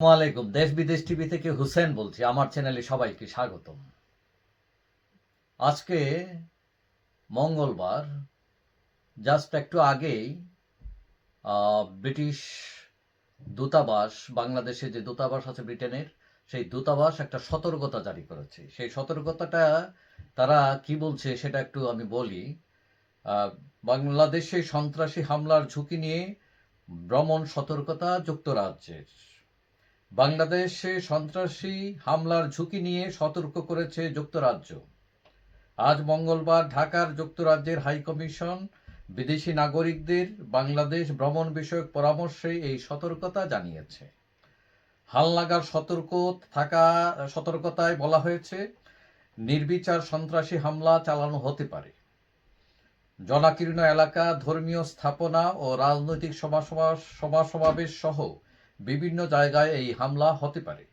আসসালামু আলাইকুম। দেশ বিদেশ টিভি থেকে হুসেন বলছি। আমার চ্যানেলে সবাইকে স্বাগতম। আজকে মঙ্গলবার, জাস্ট একটু আগেই ব্রিটিশ দূতাবাস, বাংলাদেশে যে দূতাবাস আছে ব্রিটেনের, সেই দূতাবাস একটা সতর্কতা জারি করেছে। সেই সতর্কতাটা তারা কি বলছে সেটা একটু আমি বলি। বাংলাদেশে সন্ত্রাসী হামলার ঝুঁকি নিয়ে ভ্রমণ সতর্কতা যুক্তরাজ্যের। বাংলাদেশে সন্ত্রাসী হামলার ঝুঁকি নিয়ে সতর্ক করেছে যুক্তরাজ্য। আজ মঙ্গলবার ঢাকার যুক্তরাজ্যের হাইকমিশন বিদেশি নাগরিকদের বাংলাদেশ ভ্রমণ বিষয়ক পরামর্শে এই সতর্কতা জানিয়েছে। হালনাগাদ সতর্কতায় বলা হয়েছে, নির্বিচার সন্ত্রাসী হামলা চালানো হতে পারে। জনাকীর্ণ এলাকা, ধর্মীয় স্থাপনা ও রাজনৈতিক সমাবেশ সহ বিভিন্ন জায়গায় এই হামলা হতে পারে।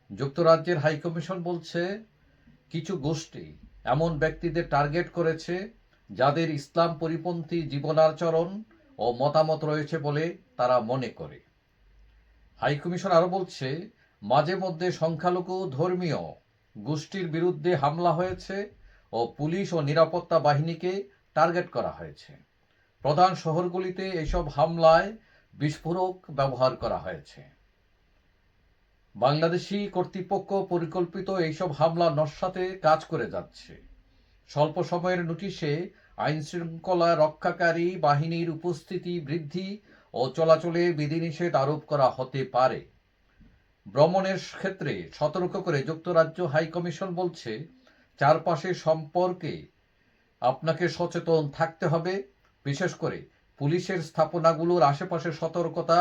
যুক্তরাজ্যের হাইকমিশন বলছে, কিছু গোষ্ঠী এমন ব্যক্তিদের টার্গেট করেছে যাদের ইসলাম পরিপন্থী জীবনাচরণ ও মতামত রয়েছে বলে তারা মনে করে। হাইকমিশন আরও বলছে, মাঝে মধ্যে সংখ্যালঘু ধর্মীয় গোষ্ঠীর বিরুদ্ধে হামলা হয়েছে ও পুলিশ ও নিরাপত্তা বাহিনীকে টার্গেট করা হয়েছে। প্রধান শহরগুলিতে এসব হামলায় বিস্ফোরক ব্যবহার করা হয়েছে। বাংলাদেশি কর্তৃপক্ষ পরিকল্পিত এইসব হামলা নস্যাতে কাজ করে যাচ্ছে। স্বল্প সময়ের নোটিশে আইনশৃঙ্খলা রক্ষাকারী বাহিনীর উপস্থিতি বৃদ্ধি ও চলাচলে বিধিনিষেধ আরোপ করা হতে পারে। ভ্রমণের ক্ষেত্রে সতর্ক করে যুক্তরাজ্য হাইকমিশন বলছে, চারপাশের সম্পর্কে আপনাকে সচেতন থাকতে হবে। বিশেষ করে পুলিশের স্থাপনাগুলোর আশেপাশে সতর্কতা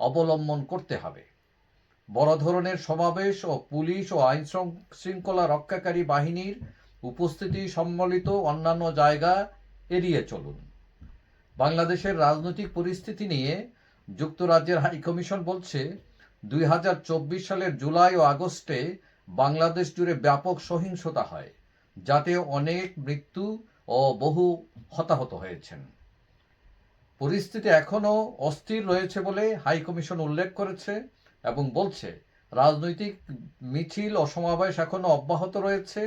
অবলম্বন করতে হবে। বড় ধরনের সমাবেশ ও পুলিশ ও আইন শৃঙ্খলা রক্ষাকারী বাহিনীর উপস্থিতি সম্বলিত অন্যান্য জায়গা এড়িয়ে চলুন। বাংলাদেশের রাজনৈতিক পরিস্থিতি নিয়ে যুক্তরাজ্যের হাইকমিশন বলছে, 2024 সালের জুলাই ও আগস্টে বাংলাদেশ জুড়ে ব্যাপক সহিংসতা হয়, যাতে অনেক মৃত্যু ও বহু হতাহত হয়েছেন। পরিস্থিতি এখনও অস্থির রয়েছে বলে হাইকমিশন উল্লেখ করেছে এবং বলছে, রাজনৈতিক মিছিল ও সমাবেশ এখনও অব্যাহত রয়েছে।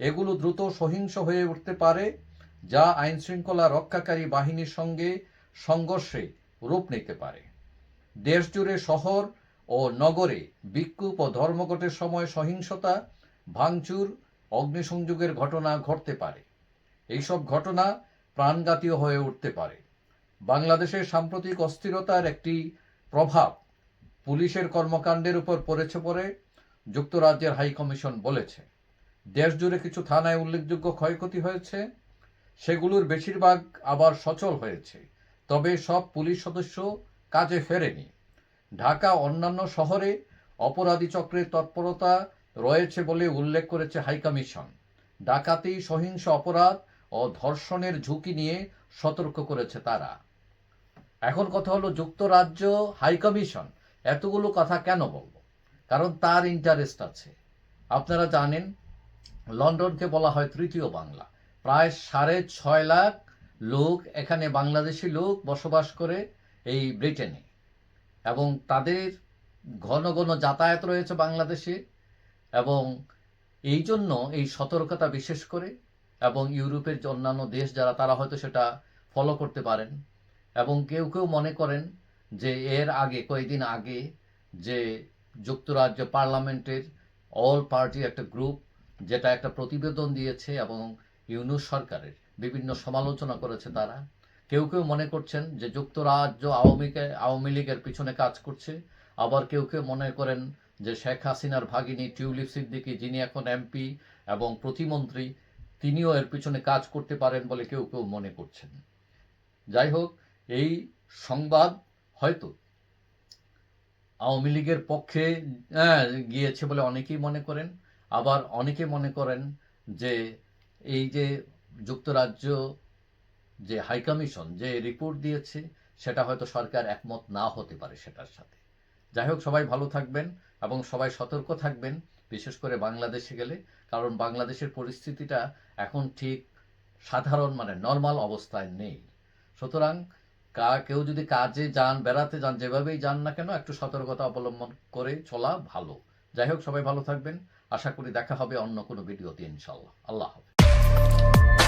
এগুলো দ্রুত সহিংস হয়ে উঠতে পারে, যা আইনশৃঙ্খলা রক্ষাকারী বাহিনীর সঙ্গে সংঘর্ষে রূপ নিতে পারে। দেশজুড়ে শহর ও নগরে বিক্ষোভ ও ধর্মঘটের সময় সহিংসতা, ভাঙচুর, অগ্নিসংযোগের ঘটনা ঘটতে পারে। এইসব ঘটনা প্রাণঘাতী হয়ে উঠতে পারে। বাংলাদেশের সাম্প্রতিক অস্থিরতার একটি প্রভাব পুলিশের কর্মকাণ্ডের উপর পড়েছে বলে যুক্তরাজ্যের হাইকমিশন বলেছে। দেশজুড়ে কিছু থানায় উল্লেখযোগ্য ক্ষয়ক্ষতি হয়েছে, সেগুলোর বেশিরভাগ আবার সচল হয়েছে, তবে সব পুলিশ সদস্য কাজে ফেরেনি। ঢাকা অন্যান্য শহরে অপরাধী চক্রের তৎপরতা রয়েছে বলে উল্লেখ করেছে হাইকমিশন। ডাকাতি, সহিংস অপরাধ ও ধর্ষণের ঝুঁকি নিয়ে সতর্ক করেছে তারা। এখন কথা হলো, যুক্তরাজ্য হাইকমিশন এতগুলো কথা কেন বলল? কারণ তার ইন্টারেস্ট আছে। আপনারা জানেন, লন্ডনকে বলা হয় তৃতীয় বাংলা। প্রায় 6.5 লাখ লোক এখানে, বাংলাদেশি লোক বসবাস করে এই ব্রিটেনে, এবং তাদের ঘন ঘন যাতায়াত রয়েছে বাংলাদেশে। এবং এই জন্য এই সতর্কতা বিশেষ করে, এবং ইউরোপের যে অন্যান্য দেশ যারা, তারা হয়তো সেটা ফলো করতে পারেন। এবং কেউ কেউ মনে করেন যে এর আগে, কয়েকদিন আগে, যে যুক্তরাজ্য পার্লামেন্টের অল পার্টি একটা গ্রুপ যেটা একটা প্রতিবেদন দিয়েছে এবং ইউনূস সরকারের বিভিন্ন সমালোচনা করেছে তারা, কেউ কেউ মনে করছেন যে যুক্তরাজ্য আওয়ামী লীগের পিছনে কাজ করছে। আবার কেউ কেউ মনে করেন যে শেখ হাসিনার ভাগিনী টিউলিপ সিদ্দিকী, যিনি এখন এমপি এবং প্রতিমন্ত্রী, তিনিও এর পিছনে কাজ করতে পারেন বলে কেউ কেউ মনে করছেন। যাই হোক, এই সংবাদ হয়তো আওয়ামী লীগের পক্ষে গিয়েছে বলে অনেকেই মনে করেন। আবার অনেকে মনে করেন যে এই যে যুক্তরাজ্য যে হাইকমিশন যে রিপোর্ট দিয়েছে, সেটা হয়তো সরকার একমত না হতে পারে সেটার সাথে। যাই হোক, সবাই ভালো থাকবেন এবং সবাই সতর্ক থাকবেন, বিশেষ করে বাংলাদেশে গেলে। কারণ বাংলাদেশের পরিস্থিতিটা এখন ঠিক সাধারণ, মানে নর্মাল অবস্থায় নেই। সুতরাং কেউ যদি কাজে যান, বেড়াতে যান, যেভাবেই যান না কেন একটু সতর্কতা অবলম্বন করে চলা ভালো। যাই হোক, সবাই ভালো থাকবেন। আশা করি দেখা হবে অন্য কোনো ভিডিওতে ইনশাল্লাহ। আল্লাহ হাফেজ।